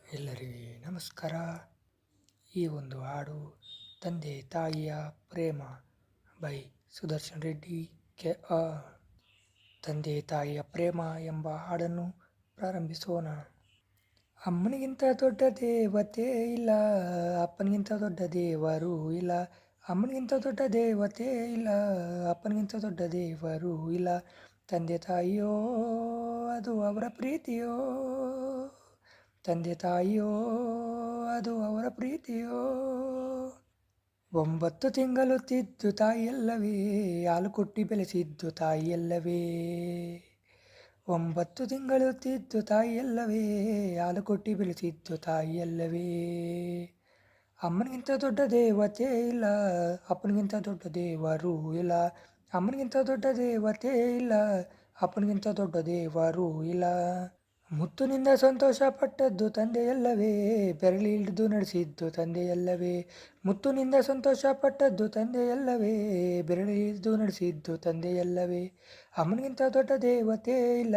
ಎಲ್ಲರಿಗೆ ನಮಸ್ಕಾರ. ಈ ಒಂದು ಹಾಡು ತಂದೆ ತಾಯಿಯ ಪ್ರೇಮ ಬೈ ಸುದರ್ಶನ್ ರೆಡ್ಡಿ ಕೆ.ಆರ್. ತಂದೆ ತಾಯಿಯ ಪ್ರೇಮ ಎಂಬ ಹಾಡನ್ನು ಪ್ರಾರಂಭಿಸೋಣ. ಅಮ್ಮನಿಗಿಂತ ದೊಡ್ಡ ದೇವತೆ ಇಲ್ಲ, ಅಪ್ಪನಿಗಿಂತ ದೊಡ್ಡ ದೇವರು ಇಲ್ಲ. ಅಮ್ಮನಿಗಿಂತ ದೊಡ್ಡ ದೇವತೆ ಇಲ್ಲ, ಅಪ್ಪನಿಗಿಂತ ದೊಡ್ಡ ದೇವರು ಇಲ್ಲ. ತಂದೆ ತಾಯಿಯೋ ಅದು ಅವರ ಪ್ರೀತಿಯೋ, ತಂದೆ ತಾಯಿಯೋ ಅದು ಅವರ ಪ್ರೀತಿಯೋ. 9 ತಿಂಗಳು ತಿದ್ದು ತಾಯಿಯಲ್ಲವೇ, ಹಾಲು ಕೊಟ್ಟು ಬೆಳೆಸಿದ್ದು ತಾಯಿಯಲ್ಲವೇ. 9 ತಿಂಗಳು ತಿದ್ದು ತಾಯಿಯಲ್ಲವೇ, ಹಾಲು ಕೊಟ್ಟು ಬೆಳೆಸಿದ್ದು ತಾಯಿಯಲ್ಲವೇ. ಅಮ್ಮನಿಗಿಂತ ದೊಡ್ಡ ದೇವತೆ ಇಲ್ಲ, ಅಪ್ಪನಿಗಿಂತ ದೊಡ್ಡ ದೇವರು ಇಲ್ಲ. ಅಮ್ಮನಿಗಿಂತ ದೊಡ್ಡ ದೇವತೆ ಇಲ್ಲ, ಅಪ್ಪನಿಗಿಂತ ದೊಡ್ಡ ದೇವರು ಇಲ್ಲ. ಮುತ್ತುನಿಂದ ಸಂತೋಷ ಪಟ್ಟದ್ದು ತಂದೆಯಲ್ಲವೇ, ಬೆರಳಿ ಹಿಡಿದು ನಡೆಸಿದ್ದು ತಂದೆಯಲ್ಲವೇ. ಮುತ್ತುನಿಂದ ಸಂತೋಷ ಪಟ್ಟದ್ದು ತಂದೆಯಲ್ಲವೇ, ಬೆರಳಿ ಹಿಡಿದು ನಡೆಸಿದ್ದು ತಂದೆಯಲ್ಲವೇ. ಅಮ್ಮನಿಗಿಂತ ದೊಡ್ಡ ದೇವತೆ ಇಲ್ಲ,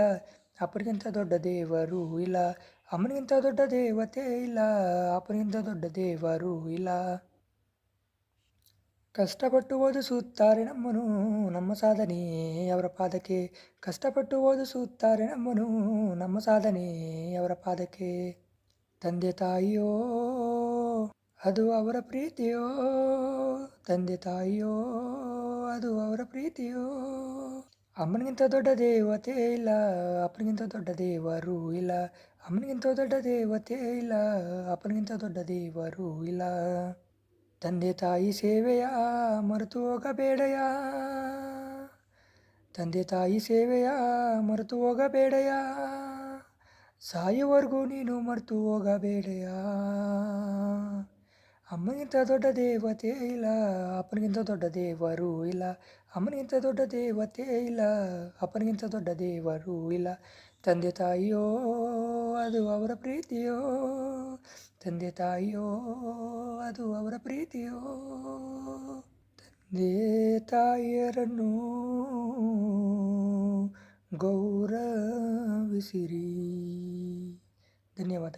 ಅಪ್ಪನಿಗಿಂತ ದೊಡ್ಡ ದೇವರು ಇಲ್ಲ. ಅಮ್ಮನಿಗಿಂತ ದೊಡ್ಡ ದೇವತೆ ಇಲ್ಲ, ಅಪ್ಪನಿಗಿಂತ ದೊಡ್ಡ ದೇವರು ಇಲ್ಲ. ಕಷ್ಟಪಟ್ಟು ಓದಿಸುತ್ತಾರೆ ನಮ್ಮನು, ನಮ್ಮ ಸಾಧನೆ ಅವರ ಪಾದಕ್ಕೆ. ಕಷ್ಟಪಟ್ಟು ಓದಿಸುತ್ತಾರೆ ನಮ್ಮನು, ನಮ್ಮ ಸಾಧನೆ ಅವರ ಪಾದಕ್ಕೆ. ತಂದೆ ತಾಯಿಯೋ ಅದು ಅವರ ಪ್ರೀತಿಯೋ, ತಂದೆ ತಾಯಿಯೋ ಅದು ಅವರ ಪ್ರೀತಿಯೋ. ಅಮ್ಮನಿಗಿಂತ ದೊಡ್ಡ ದೇವತೆ ಇಲ್ಲ, ಅಪ್ಪನಿಗಿಂತ ದೊಡ್ಡ ದೇವರು ಇಲ್ಲ. ಅಮ್ಮನಿಗಿಂತ ದೊಡ್ಡ ದೇವತೆ ಇಲ್ಲ, ಅಪ್ಪನಿಗಿಂತ ದೊಡ್ಡ ದೇವರು ಇಲ್ಲ. ತಂದೆ ತಾಯಿ ಸೇವೆಯ ಮರೆತು ಹೋಗಬೇಡಯ, ತಂದೆ ತಾಯಿ ಸೇವೆಯ ಮರೆತು ಹೋಗಬೇಡಯ. ಸಾಯುವವರೆಗೂ ನೀನು ಮರೆತು ಹೋಗಬೇಡಯ. ಅಮ್ಮನಿಗಿಂತ ದೊಡ್ಡ ದೇವತೆ ಇಲ್ಲ, ಅಪ್ಪನಿಗಿಂತ ದೊಡ್ಡ ದೇವರು ಇಲ್ಲ. ಅಮ್ಮನಿಗಿಂತ ದೊಡ್ಡ ದೇವತೆ ಇಲ್ಲ, ಅಪ್ಪನಿಗಿಂತ ದೊಡ್ಡ ದೇವರು ಇಲ್ಲ. ತಂದೆ ತಾಯಿಯೋ ಅದು ಅವರ ಪ್ರೀತಿಯೋ, ತಂದೆ ತಾಯಿಯೋ ಅದು ಅವರ ಪ್ರೀತಿಯೋ. ತಂದೆ ತಾಯಿಯರನ್ನು ಗೌರವಿಸಿರಿ. ಧನ್ಯವಾದ.